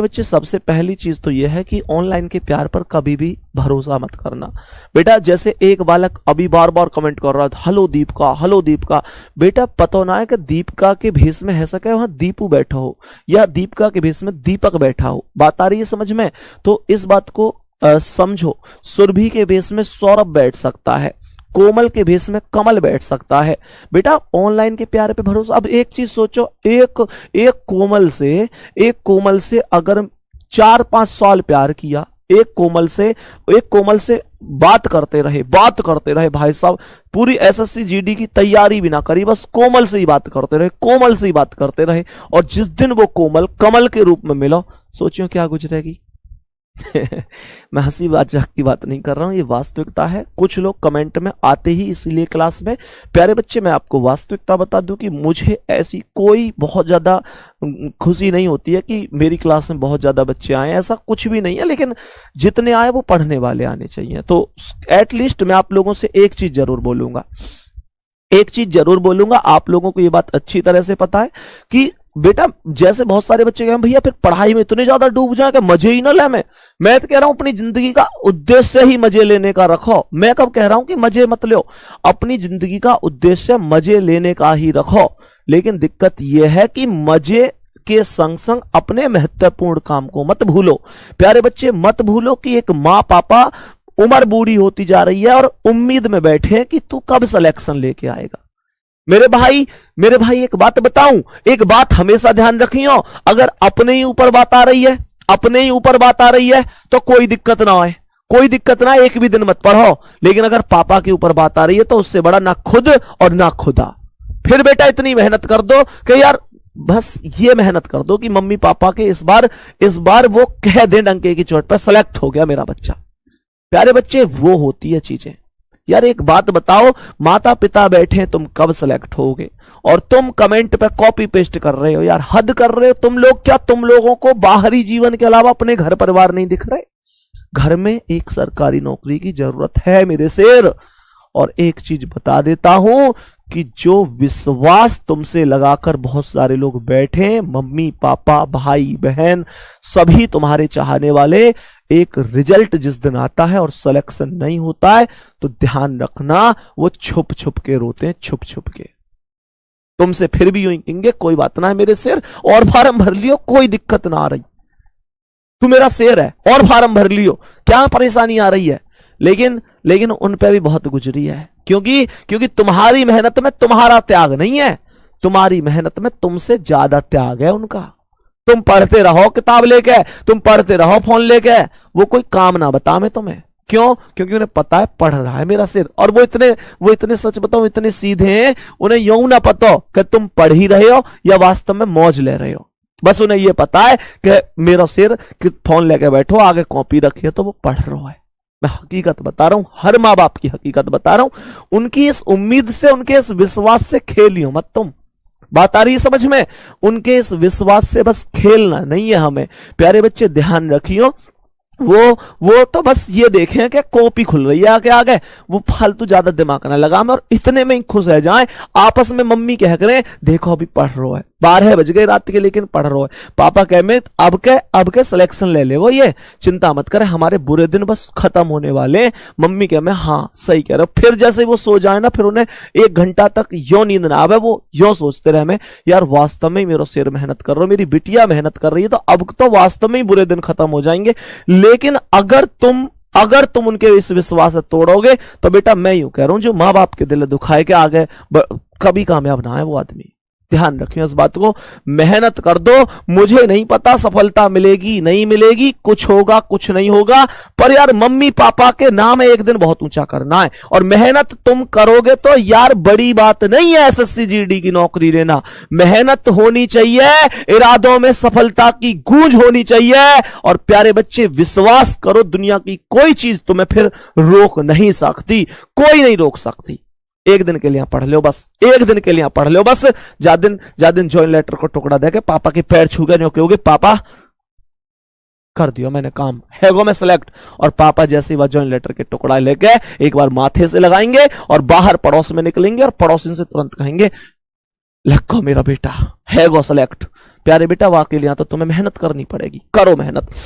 बच्चे सबसे पहली चीज तो यह है कि ऑनलाइन के प्यार पर कभी भी भरोसा मत करना। बेटा जैसे एक बालक अभी बार बार कमेंट कर रहा था, हेलो दीपिका, हेलो दीपिका। बेटा पता ना है कि दीपिका के भेष में है सके वहां दीपू बैठा हो या दीपिका के भेष में दीपक बैठा हो। बात आ रही है समझ में? तो इस बात को समझो। सुरभि के भेष में सौरभ बैठ सकता है, कोमल के भेष में कमल बैठ सकता है। बेटा ऑनलाइन के प्यार पे भरोसा। अब एक चीज सोचो, एक कोमल से अगर 4-5 साल प्यार किया, एक कोमल से बात करते रहे भाई साहब, पूरी एसएससी जीडी की तैयारी भी ना करी, बस कोमल से ही बात करते रहे और जिस दिन वो कोमल कमल के रूप में मिला, सोचियो क्या गुजरेगी। मैं हंसी मजाक की बात नहीं कर रहा हूं, ये वास्तविकता है। कुछ लोग कमेंट में आते ही इसीलिए क्लास में। प्यारे बच्चे मैं आपको वास्तविकता बता दूं कि मुझे ऐसी कोई बहुत ज्यादा खुशी नहीं होती है कि मेरी क्लास में बहुत ज्यादा बच्चे आए, ऐसा कुछ भी नहीं है, लेकिन जितने आए वो पढ़ने वाले आने चाहिए। तो एटलीस्ट मैं आप लोगों से एक चीज जरूर बोलूंगा, आप लोगों को ये बात अच्छी तरह से पता है कि बेटा जैसे बहुत सारे बच्चे कहें भैया फिर पढ़ाई में इतने ज्यादा डूब जाए कि मजे ही ना ले। मैं तो कह रहा हूं अपनी जिंदगी का उद्देश्य ही मजे लेने का रखो। मैं कब कह रहा हूं कि मजे मत लो, अपनी जिंदगी का उद्देश्य मजे लेने का ही रखो। लेकिन दिक्कत यह है कि मजे के संग संग अपने महत्वपूर्ण काम को मत भूलो। प्यारे बच्चे मत भूलो कि एक माँ पापा उम्र बूढ़ी होती जा रही है और उम्मीद में बैठे हैं कि तू कब सिलेक्शन लेके आएगा। मेरे भाई एक बात बताऊं, एक बात हमेशा ध्यान रखियो, अगर अपने ही ऊपर बात आ रही है तो कोई दिक्कत ना आए, एक भी दिन मत पढ़ो। लेकिन अगर पापा के ऊपर बात आ रही है तो उससे बड़ा ना खुद और ना खुदा। फिर बेटा इतनी मेहनत कर दो कि यार बस ये मेहनत कर दो कि मम्मी पापा के इस बार वो कह दें डंके की चोट पर सिलेक्ट हो गया मेरा बच्चा। प्यारे बच्चे वो होती है चीजें। यार एक बात बताओ, माता पिता बैठे तुम कब सेलेक्ट होगे और तुम कमेंट पे कॉपी पेस्ट कर रहे हो। यार हद कर रहे हो तुम लोग। क्या तुम लोगों को बाहरी जीवन के अलावा अपने घर परिवार नहीं दिख रहे? घर में एक सरकारी नौकरी की जरूरत है मेरे शेर। और एक चीज बता देता हूं कि जो विश्वास तुमसे लगाकर बहुत सारे लोग बैठे, मम्मी पापा भाई बहन सभी तुम्हारे चाहने वाले, एक रिजल्ट जिस दिन आता है और सिलेक्शन नहीं होता है तो ध्यान रखना वो छुप छुप के रोते हैं, छुप छुप के। तुमसे फिर भी यूं कहेंगे कोई बात ना है मेरे शेर, और फार्म भर लियो, कोई दिक्कत ना आ रही, तू मेरा शेर है और फार्म भर लियो, क्या परेशानी आ रही है। लेकिन उन पे भी बहुत गुजरी है, क्योंकि तुम्हारी मेहनत में तुम्हारा त्याग नहीं है, तुम्हारी मेहनत में तुमसे ज्यादा त्याग है उनका। तुम पढ़ते रहो किताब लेके, तुम पढ़ते रहो फोन लेके, वो कोई काम ना बता मैं तुम्हें। क्यों? क्योंकि उन्हें पता है पढ़ रहा है मेरा सिर। और वो इतने सच बताओ इतने सीधे हैं, उन्हें यूं ना पता हो कि तुम पढ़ ही रहे हो या वास्तव में मौज ले रहे हो। बस उन्हें यह पता है कि मेरा सिर कि फोन लेके बैठो, आगे कॉपी रखी है तो वो पढ़ रहा है। मैं हकीकत बता रहा हूं, हर माँ बाप की हकीकत बता रहा हूं। उनकी इस उम्मीद से, उनके इस विश्वास से खेलियो मत तुम। बात आ रही है समझ में? उनके इस विश्वास से बस खेलना नहीं है हमें। प्यारे बच्चे ध्यान रखियो, वो तो बस ये देखें कि कॉपी खुल रही है आगे, वो फालतू ज्यादा दिमाग ना लगा में और इतने में ही खुश रह जाएं। आपस में मम्मी कह करें देखो अभी पढ़ रहा है, 12 बज गए रात के लेकिन पढ़ रहा है। पापा कह में अब के सिलेक्शन ले ले वो, ये चिंता मत करे, हमारे बुरे दिन बस खत्म होने वाले। मम्मी कह में हाँ सही कह रहे हो। फिर जैसे वो सो जाए ना, फिर उन्हें 1 घंटा तक यो नींद ना आवे, वो यो सोचते रहे में यार वास्तव में मेरा शेर मेहनत कर रहा हो, मेरी बिटिया मेहनत कर रही है, तो अब तो वास्तव में ही बुरे दिन खत्म हो जाएंगे। लेकिन अगर तुम उनके इस विश्वास से तोड़ोगे तो बेटा मैं यूं कह रहा हूं, जो माँ बाप के दिल दुखाए के आगे कभी कामयाब ना है वो आदमी। ध्यान रखिए इस बात को, मेहनत कर दो। मुझे नहीं पता सफलता मिलेगी नहीं मिलेगी, कुछ होगा कुछ नहीं होगा, पर यार मम्मी पापा के नाम एक दिन बहुत ऊंचा करना है। और मेहनत तुम करोगे तो यार बड़ी बात नहीं है एसएससी जीडी की नौकरी लेना। मेहनत होनी चाहिए, इरादों में सफलता की गूंज होनी चाहिए। और प्यारे बच्चे विश्वास करो, दुनिया की कोई चीज तुम्हें फिर रोक नहीं सकती, कोई नहीं रोक सकती। एक दिन के लिए पढ़ लो बस, एक दिन के लिए पढ़ लो बस। जा दिन ज्वाइन लेटर को टुकड़ा देके पापा के पैर छू गए, कहोगे पापा कर दियो मैंने काम, है वो मैं सेलेक्ट। और पापा जैसे वह ज्वाइन लेटर के टुकड़ा लेके एक बार माथे से लगाएंगे और बाहर पड़ोस में निकलेंगे और पड़ोसिन से तुरंत कहेंगे लखो मेरा बेटा है वो सेलेक्ट। प्यारे बेटा वाकई यहाँ तो तुम्हें मेहनत करनी पड़ेगी, करो मेहनत।